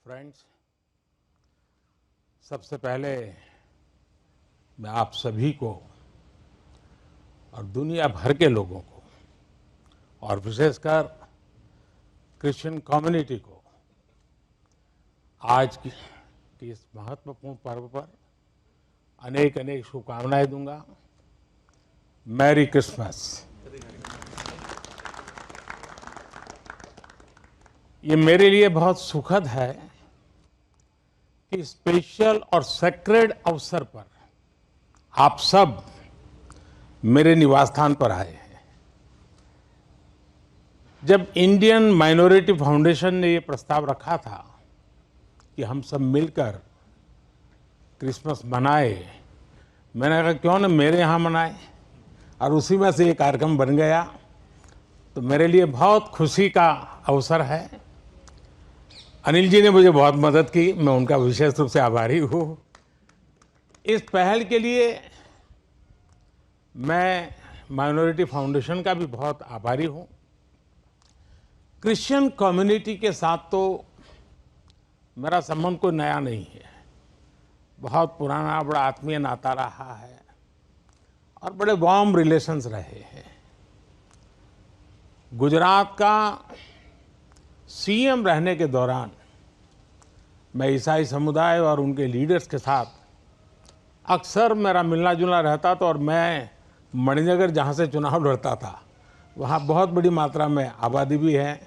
Friends, सबसे पहले मैं आप सभी को और दुनिया भर के लोगों को और विशेषकर क्रिश्चियन कम्युनिटी को आज की इस महत्वपूर्ण पर्व पर अनेक अनेक शुभकामनाएं दूंगा। Merry Christmas. ये मेरे लिए बहुत सुखद है कि स्पेशल और सेक्रेड अवसर पर आप सब मेरे निवास स्थान पर आए हैं। जब इंडियन माइनॉरिटी फाउंडेशन ने ये प्रस्ताव रखा था कि हम सब मिलकर क्रिसमस मनाए, मैंने कहा क्यों ना मेरे यहाँ मनाए, और उसी में से ये कार्यक्रम बन गया। तो मेरे लिए बहुत खुशी का अवसर है। अनिल जी ने मुझे बहुत मदद की, मैं उनका विशेष रूप से आभारी हूँ। इस पहल के लिए मैं माइनॉरिटी फाउंडेशन का भी बहुत आभारी हूँ। क्रिश्चियन कम्युनिटी के साथ तो मेरा संबंध कोई नया नहीं है, बहुत पुराना बड़ा आत्मीय नाता रहा है और बड़े वार्म रिलेशंस रहे हैं। गुजरात का सीएम रहने के दौरान मैं ईसाई समुदाय और उनके लीडर्स के साथ अक्सर मेरा मिलना जुलना रहता था, और मैं मणिनगर जहाँ से चुनाव लड़ता था वहाँ बहुत बड़ी मात्रा में आबादी भी है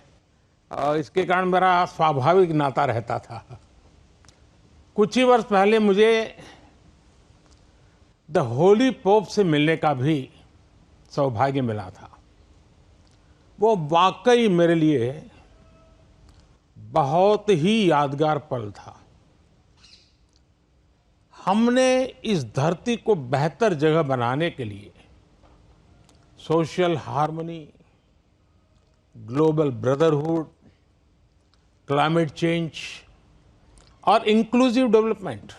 और इसके कारण मेरा स्वाभाविक नाता रहता था। कुछ ही वर्ष पहले मुझे द होली पोप से मिलने का भी सौभाग्य मिला था। वो वाकई मेरे लिए बहुत ही यादगार पल था। हमने इस धरती को बेहतर जगह बनाने के लिए social harmony, global brotherhood, climate change और इंक्लूसिव डेवलपमेंट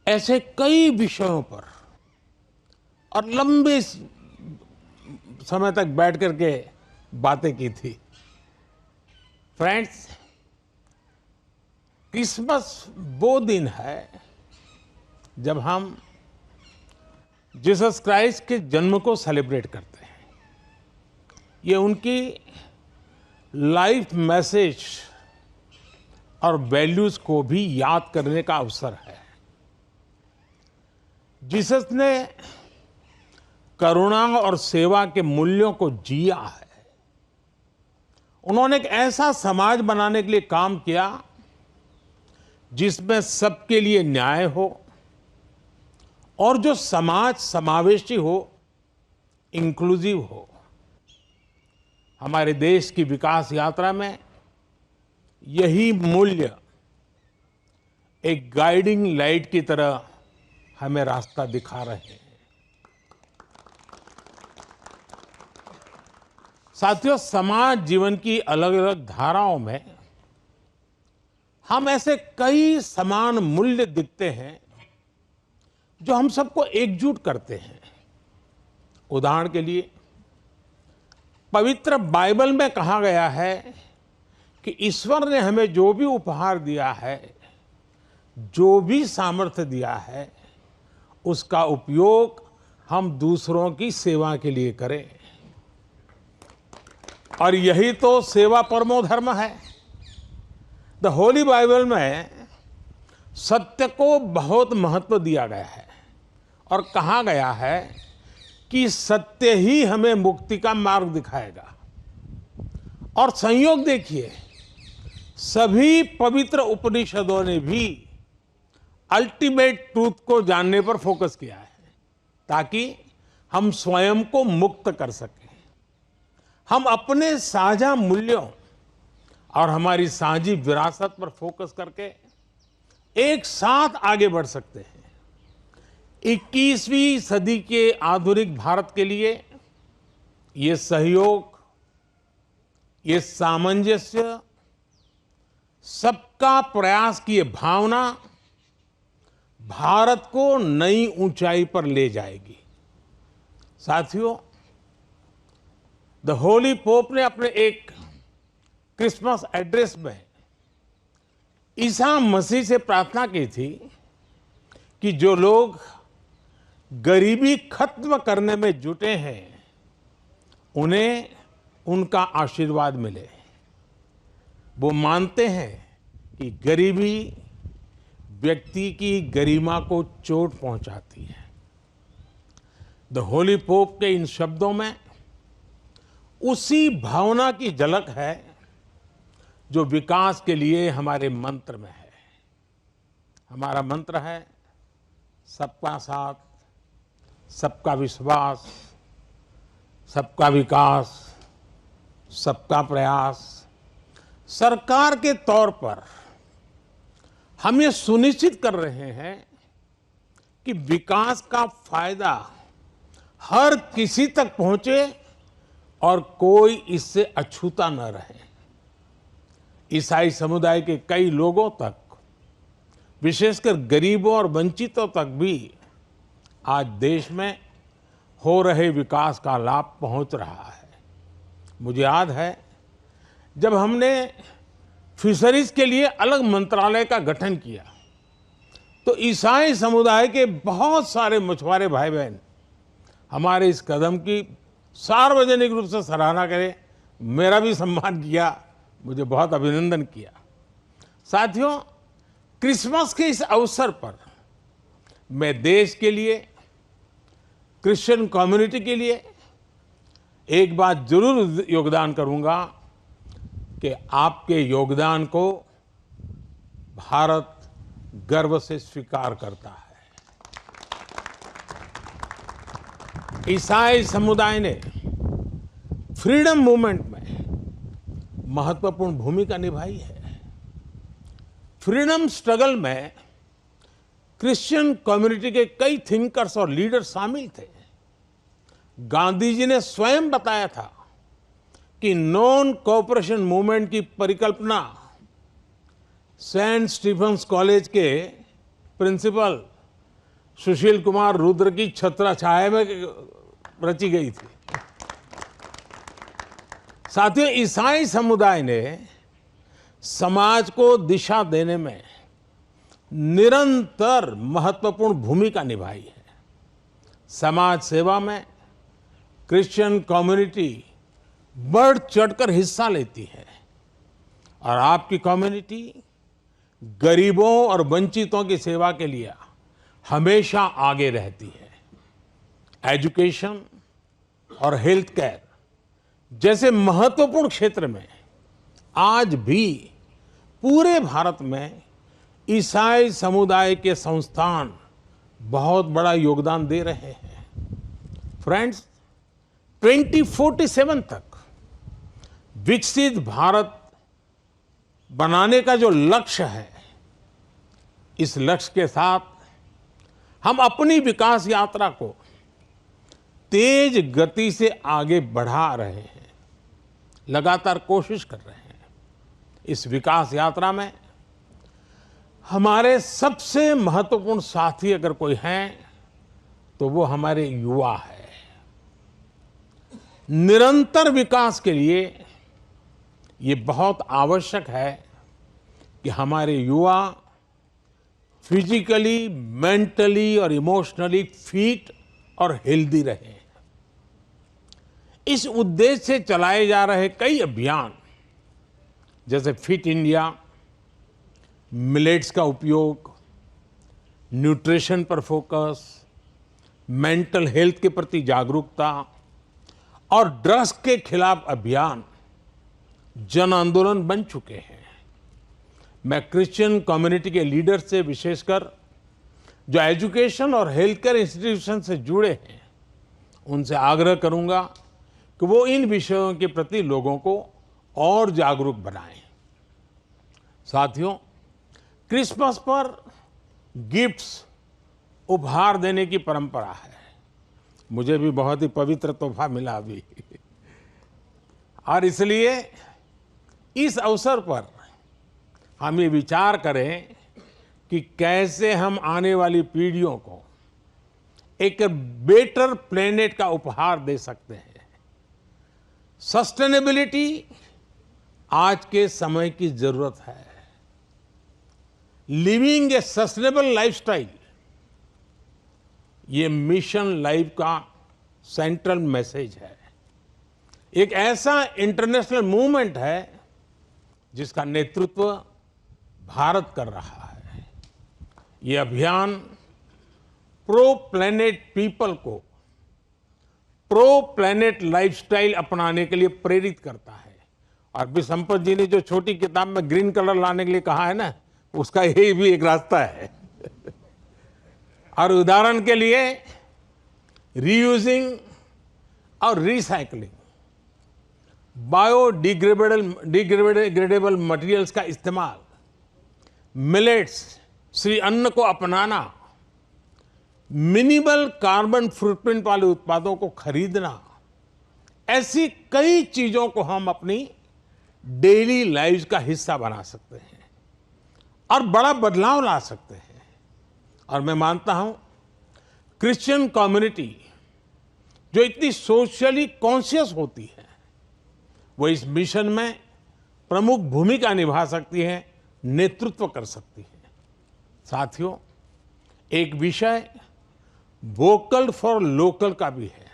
ऐसे कई विषयों पर और लंबे समय तक बैठ करके बातें की थी। फ्रेंड्स, क्रिसमस वो दिन है जब हम जीसस क्राइस्ट के जन्म को सेलिब्रेट करते हैं। ये उनकी लाइफ मैसेज और वैल्यूज को भी याद करने का अवसर है। जीसस ने करुणा और सेवा के मूल्यों को जिया है। उन्होंने एक ऐसा समाज बनाने के लिए काम किया जिसमें सबके लिए न्याय हो और जो समाज समावेशी हो, इंक्लूसिव हो। हमारे देश की विकास यात्रा में यही मूल्य एक गाइडिंग लाइट की तरह हमें रास्ता दिखा रहे हैं। साथियों, समाज जीवन की अलग अलग धाराओं में हम ऐसे कई समान मूल्य दिखते हैं जो हम सबको एकजुट करते हैं। उदाहरण के लिए, पवित्र बाइबल में कहा गया है कि ईश्वर ने हमें जो भी उपहार दिया है, जो भी सामर्थ्य दिया है, उसका उपयोग हम दूसरों की सेवा के लिए करें। और यही तो सेवा परमो धर्म है। द होली बाइबल में सत्य को बहुत महत्व दिया गया है और कहा गया है कि सत्य ही हमें मुक्ति का मार्ग दिखाएगा। और संयोग देखिए, सभी पवित्र उपनिषदों ने भी अल्टीमेट ट्रूथ को जानने पर फोकस किया है ताकि हम स्वयं को मुक्त कर सकें। हम अपने साझा मूल्यों और हमारी साझी विरासत पर फोकस करके एक साथ आगे बढ़ सकते हैं। 21वीं सदी के आधुनिक भारत के लिए ये सहयोग, ये सामंजस्य, सबका प्रयास की ये भावना भारत को नई ऊंचाई पर ले जाएगी। साथियों, द होली पोप ने अपने एक क्रिसमस एड्रेस में ईसा मसीह से प्रार्थना की थी कि जो लोग गरीबी खत्म करने में जुटे हैं उन्हें उनका आशीर्वाद मिले। वो मानते हैं कि गरीबी व्यक्ति की गरिमा को चोट पहुंचाती है। द होली पोप के इन शब्दों में उसी भावना की झलक है जो विकास के लिए हमारे मंत्र में है। हमारा मंत्र है सबका साथ, सबका विश्वास, सबका विकास, सबका प्रयास। सरकार के तौर पर हम ये सुनिश्चित कर रहे हैं कि विकास का फायदा हर किसी तक पहुंचे और कोई इससे अछूता न रहे। ईसाई समुदाय के कई लोगों तक, विशेषकर गरीबों और वंचितों तक भी आज देश में हो रहे विकास का लाभ पहुंच रहा है। मुझे याद है जब हमने फिशरीज के लिए अलग मंत्रालय का गठन किया तो ईसाई समुदाय के बहुत सारे मछुआरे भाई बहन हमारे इस कदम की सार्वजनिक रूप से सराहना करें, मेरा भी सम्मान किया, मुझे बहुत अभिनंदन किया। साथियों, क्रिसमस के इस अवसर पर मैं देश के लिए, क्रिश्चियन कम्युनिटी के लिए एक बात जरूर योगदान करूंगा कि आपके योगदान को भारत गर्व से स्वीकार करता है। ईसाई समुदाय ने फ्रीडम मूवमेंट में महत्वपूर्ण भूमिका निभाई है। फ्रीडम स्ट्रगल में क्रिश्चियन कम्युनिटी के कई थिंकर्स और लीडर शामिल थे। गांधी जी ने स्वयं बताया था कि नॉन कोऑपरेशन मूवमेंट की परिकल्पना सेंट स्टीफेंस कॉलेज के प्रिंसिपल सुशील कुमार रुद्र की छत्रछाया में रची गई थी। साथियों, ईसाई समुदाय ने समाज को दिशा देने में निरंतर महत्वपूर्ण भूमिका निभाई है। समाज सेवा में क्रिश्चियन कम्युनिटी बढ़ चढ़कर हिस्सा लेती है और आपकी कम्युनिटी गरीबों और वंचितों की सेवा के लिए हमेशा आगे रहती है। एजुकेशन और हेल्थ केयर जैसे महत्वपूर्ण क्षेत्र में आज भी पूरे भारत में ईसाई समुदाय के संस्थान बहुत बड़ा योगदान दे रहे हैं। फ्रेंड्स, 2047 तक विकसित भारत बनाने का जो लक्ष्य है, इस लक्ष्य के साथ हम अपनी विकास यात्रा को तेज गति से आगे बढ़ा रहे हैं, लगातार कोशिश कर रहे हैं। इस विकास यात्रा में हमारे सबसे महत्वपूर्ण साथी अगर कोई हैं तो वो हमारे युवा है। निरंतर विकास के लिए ये बहुत आवश्यक है कि हमारे युवा फिजिकली, मेंटली और इमोशनली फिट और हेल्दी रहें। इस उद्देश्य से चलाए जा रहे कई अभियान जैसे फिट इंडिया, मिलेट्स का उपयोग, न्यूट्रिशन पर फोकस, मेंटल हेल्थ के प्रति जागरूकता और ड्रग्स के खिलाफ अभियान जन आंदोलन बन चुके हैं। मैं क्रिश्चियन कम्युनिटी के लीडर से, विशेषकर जो एजुकेशन और हेल्थ केयर इंस्टीट्यूशन से जुड़े हैं, उनसे आग्रह करूंगा कि वो इन विषयों के प्रति लोगों को और जागरूक बनाएं। साथियों, क्रिसमस पर गिफ्ट्स उपहार देने की परंपरा है। मुझे भी बहुत ही पवित्र तोहफा मिला अभी और इसलिए इस अवसर पर हम ये विचार करें कि कैसे हम आने वाली पीढ़ियों को एक बेटर प्लेनेट का उपहार दे सकते हैं। सस्टेनेबिलिटी आज के समय की जरूरत है। लिविंग ए सस्टेनेबल लाइफस्टाइल, ये मिशन लाइफ का सेंट्रल मैसेज है। एक ऐसा इंटरनेशनल मूवमेंट है जिसका नेतृत्व भारत कर रहा है। ये अभियान प्रो प्लैनेट पीपल को प्रो प्लैनेट लाइफस्टाइल अपनाने के लिए प्रेरित करता है। और भी संपत जी ने जो छोटी किताब में ग्रीन कलर लाने के लिए कहा है ना, उसका यही भी एक रास्ता है। और उदाहरण के लिए रीयूजिंग और रिसाइकलिंग, बायोडिग्रेडेबल मटेरियल्स का इस्तेमाल, मिलेट्स श्री अन्न को अपनाना, मिनिमल कार्बन फुटप्रिंट वाले उत्पादों को खरीदना, ऐसी कई चीजों को हम अपनी डेली लाइफ का हिस्सा बना सकते हैं और बड़ा बदलाव ला सकते हैं। और मैं मानता हूं क्रिश्चियन कम्युनिटी जो इतनी सोशली कॉन्शियस होती है, वो इस मिशन में प्रमुख भूमिका निभा सकती है, नेतृत्व कर सकती है। साथियों, एक विषय वोकल फॉर लोकल का भी है।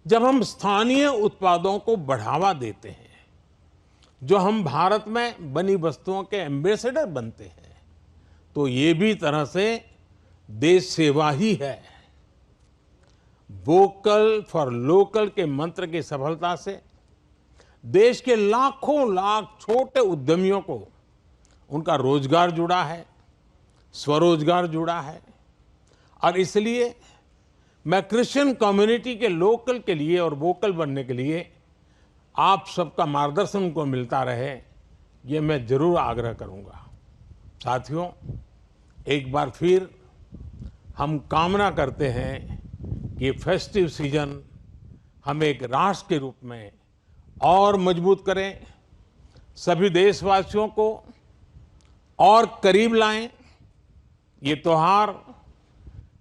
जब हम स्थानीय उत्पादों को बढ़ावा देते हैं, जो हम भारत में बनी वस्तुओं के एम्बेसडर बनते हैं, तो ये भी तरह से देश सेवा ही है। वोकल फॉर लोकल के मंत्र की सफलता से देश के लाखों लाख छोटे उद्यमियों को उनका रोजगार जुड़ा है, स्वरोजगार जुड़ा है। और इसलिए मैं क्रिश्चियन कम्युनिटी के लोकल के लिए और वोकल बनने के लिए आप सबका मार्गदर्शन उनको मिलता रहे, ये मैं जरूर आग्रह करूंगा। साथियों, एक बार फिर हम कामना करते हैं कि फेस्टिव सीजन हम एक राष्ट्र के रूप में और मजबूत करें, सभी देशवासियों को और करीब लाएं। ये त्योहार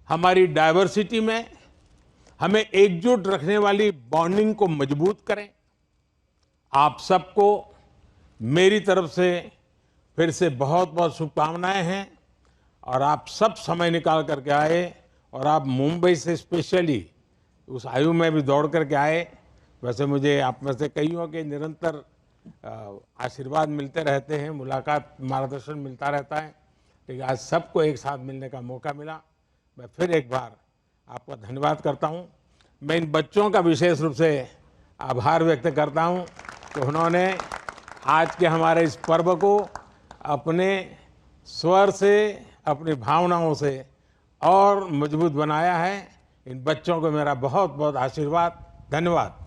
हमारी डाइवर्सिटी में हमें एकजुट रखने वाली बॉन्डिंग को मजबूत करें। आप सबको मेरी तरफ से फिर से बहुत बहुत शुभकामनाएं हैं। और आप सब समय निकाल करके आए, और आप मुंबई से स्पेशली उस आयु में भी दौड़ करके आए। वैसे मुझे आप में से कईयों के निरंतर आशीर्वाद मिलते रहते हैं, मुलाकात, मार्गदर्शन मिलता रहता है, लेकिन आज सबको एक साथ मिलने का मौका मिला। मैं फिर एक बार आपका धन्यवाद करता हूं। मैं इन बच्चों का विशेष रूप से आभार व्यक्त करता हूं कि उन्होंने आज के हमारे इस पर्व को अपने स्वर से, अपनी भावनाओं से और मजबूत बनाया है। इन बच्चों को मेरा बहुत बहुत आशीर्वाद, धन्यवाद।